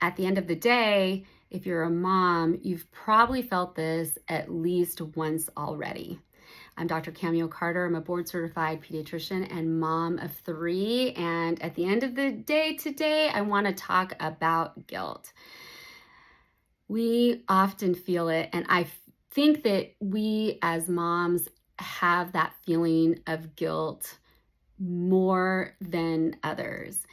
at the end of the day, if you're a mom, you've probably felt this at least once already. I'm Dr. Camille Carter. I'm a board certified pediatrician and mom of three. And at the end of the day today, I want to talk about guilt. We often feel it, and I think that we as moms have that feeling of guilt more than others.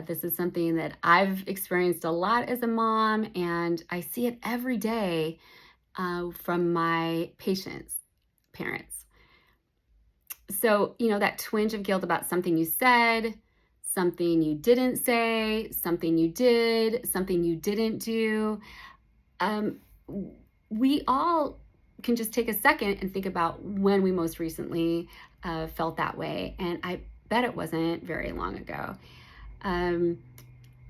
This is something that I've experienced a lot as a mom, and I see it every day from my patients' parents. So, that twinge of guilt about something you said, something you didn't say, something you did, something you didn't do. Um, we all can just take a second and think about when we most recently felt that way. And I bet it wasn't very long ago. Um,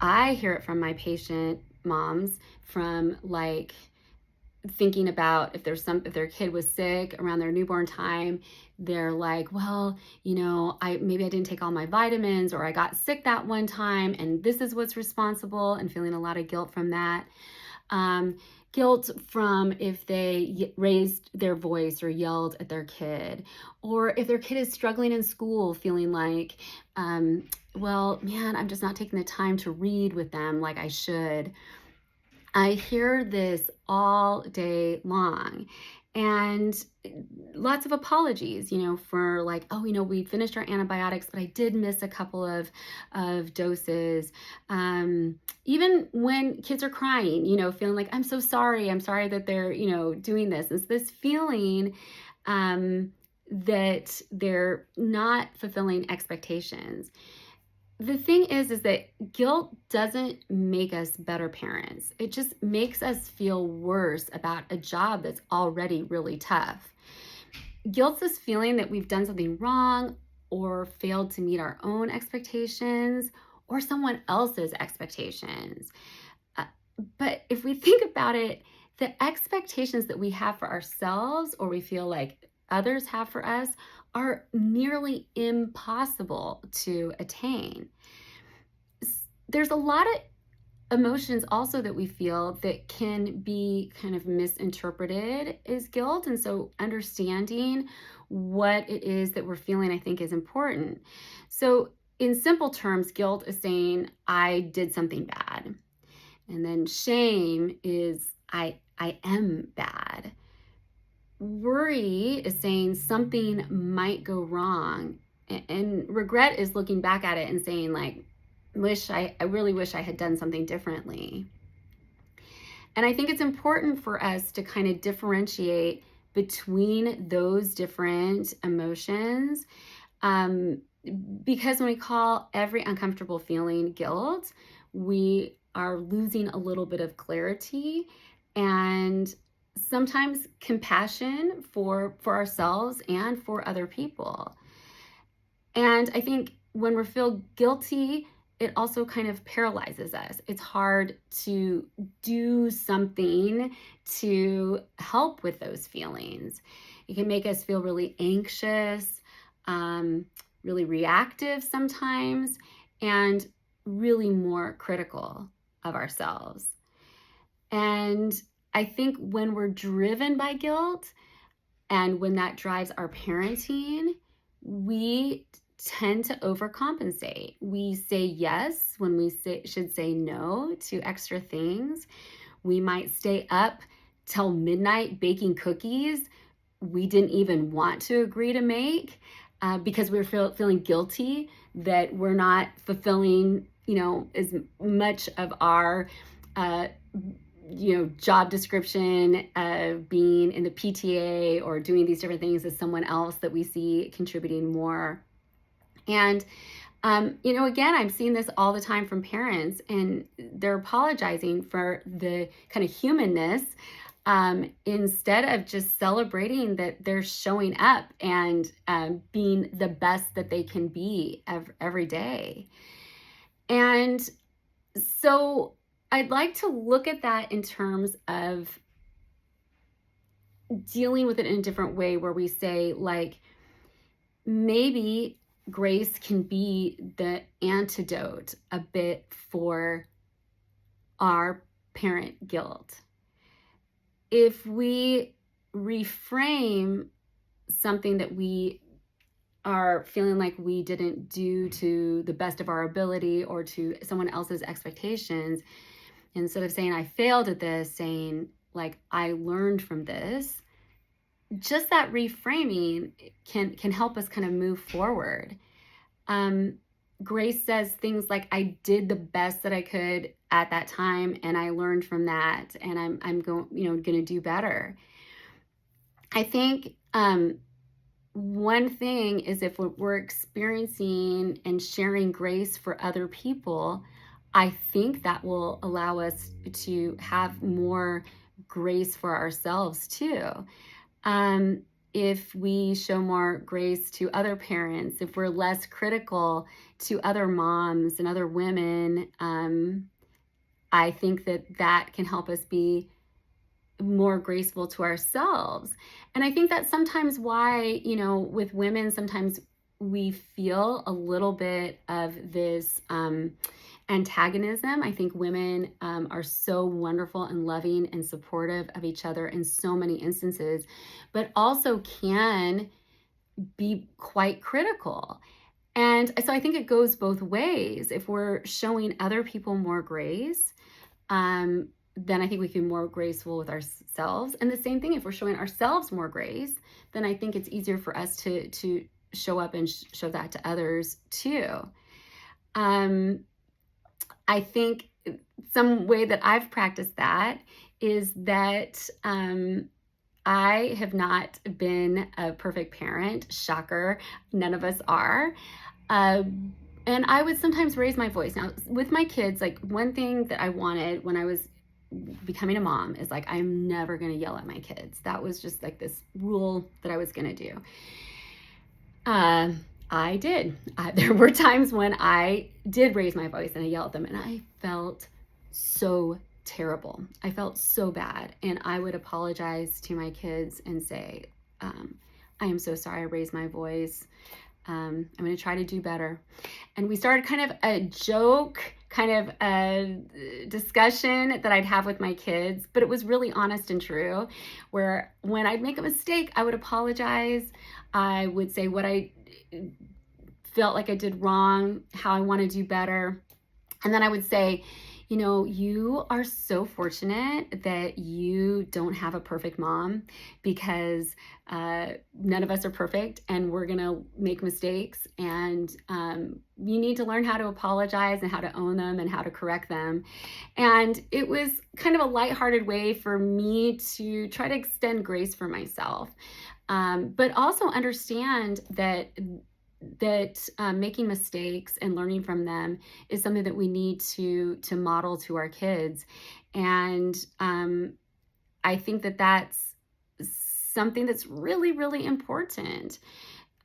I hear it from my patient moms from like thinking about if their kid was sick around their newborn time. They're like, well, maybe I didn't take all my vitamins, or I got sick that one time and this is what's responsible, and feeling a lot of guilt from that. Guilt from if they raised their voice or yelled at their kid, or if their kid is struggling in school, feeling like, well, man, I'm just not taking the time to read with them like I should. I hear this all day long, and lots of apologies, for like, oh, we finished our antibiotics, but I did miss a couple of doses. Even when kids are crying, feeling like, I'm so sorry. I'm sorry that they're, doing this. It's this feeling that they're not fulfilling expectations. The thing is that guilt doesn't make us better parents. It just makes us feel worse about a job that's already really tough. Guilt's this feeling that we've done something wrong or failed to meet our own expectations or someone else's expectations. But if we think about it, the expectations that we have for ourselves, or we feel like others have for us, are nearly impossible to attain. There's a lot of emotions also that we feel that can be kind of misinterpreted as guilt. And so understanding what it is that we're feeling, I think, is important. So in simple terms, guilt is saying, I did something bad. And then shame is, I am bad. Worry is saying something might go wrong. And regret is looking back at it and saying, like, I really wish I had done something differently. And I think it's important for us to kind of differentiate between those different emotions, because when we call every uncomfortable feeling guilt, we are losing a little bit of clarity and sometimes compassion for ourselves and for other people. And I think when we feel guilty, it also kind of paralyzes us. It's hard to do something to help with those feelings. It can make us feel really anxious, really reactive sometimes, and really more critical of ourselves. And I think when we're driven by guilt and when that drives our parenting, we tend to overcompensate. We say yes when we should say no to extra things. We might stay up till midnight baking cookies we didn't even want to agree to make because we're feeling guilty that we're not fulfilling, as much of our job description of being in the PTA or doing these different things as someone else that we see contributing more. And, again, I'm seeing this all the time from parents, and they're apologizing for the kind of humanness instead of just celebrating that they're showing up and being the best that they can be every day. And so I'd like to look at that in terms of dealing with it in a different way, where we say, like, maybe grace can be the antidote a bit for our parent guilt. If we reframe something that we are feeling like we didn't do to the best of our ability or to someone else's expectations, instead of saying I failed at this, saying like I learned from this, just that reframing can help us kind of move forward. um, Grace says things like I did the best that I could at that time and I learned from that, and I'm going going to do better. I think one thing is if we're experiencing and sharing grace for other people, I think that will allow us to have more grace for ourselves too. Um, if we show more grace to other parents, if we're less critical to other moms and other women, I think that can help us be more graceful to ourselves. And I think that's sometimes why, with women, sometimes we feel a little bit of this antagonism. I think women are so wonderful and loving and supportive of each other in so many instances, but also can be quite critical. And so I think it goes both ways. If we're showing other people more grace, then I think we can be more graceful with ourselves. And the same thing, if we're showing ourselves more grace, then I think it's easier for us to show up and show that to others too. I think some way that I've practiced that is that I have not been a perfect parent. Shocker, none of us are. And I would sometimes raise my voice. Now, with my kids, like one thing that I wanted when I was becoming a mom is like, I'm never going to yell at my kids. That was just like this rule that I was going to do. I did. There were times when I did raise my voice and I yelled at them, and I felt so terrible. I felt so bad. And I would apologize to my kids and say, I am so sorry I raised my voice. I'm going to try to do better. And we started kind of a joke, kind of a discussion that I'd have with my kids, but it was really honest and true, where when I'd make a mistake, I would apologize. I would say what I felt like I did wrong, how I want to do better. And then I would say, you are so fortunate that you don't have a perfect mom, because none of us are perfect and we're going to make mistakes. And you need to learn how to apologize and how to own them and how to correct them. And it was kind of a lighthearted way for me to try to extend grace for myself, but also understand that making mistakes and learning from them is something that we need to model to our kids. And I think that that's something that's really, really important,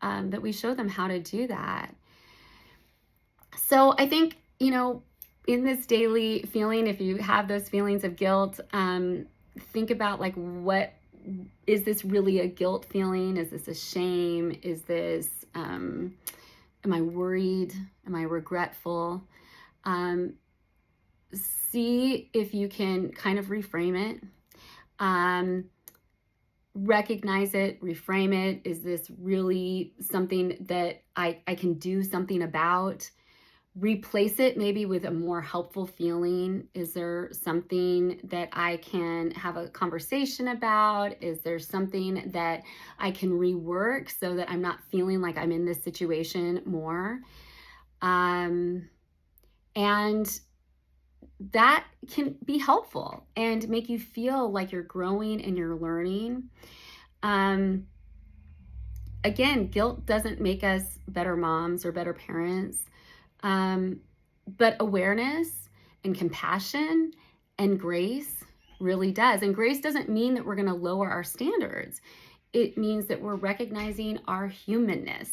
that we show them how to do that. So I think, in this daily feeling, if you have those feelings of guilt, think about like, what is this really a guilt feeling? Is this a shame? Is this, am I worried? Am I regretful? See if you can kind of reframe it. Recognize it, reframe it. Is this really something that I can do something about? Replace it maybe with a more helpful feeling. Is there something that I can have a conversation about? Is there something that I can rework so that I'm not feeling like I'm in this situation more? And that can be helpful and make you feel like you're growing and you're learning. Again, guilt doesn't make us better moms or better parents. But awareness and compassion and grace really does. And grace doesn't mean that we're going to lower our standards. It means that we're recognizing our humanness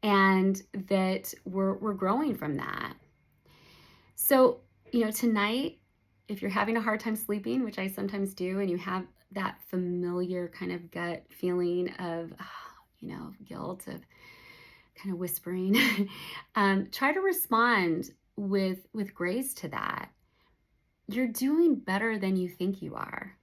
and that we're growing from that. So, tonight, if you're having a hard time sleeping, which I sometimes do, and you have that familiar kind of gut feeling of, guilt, of kind of whispering, try to respond with grace to that. you're doing better than you think you are.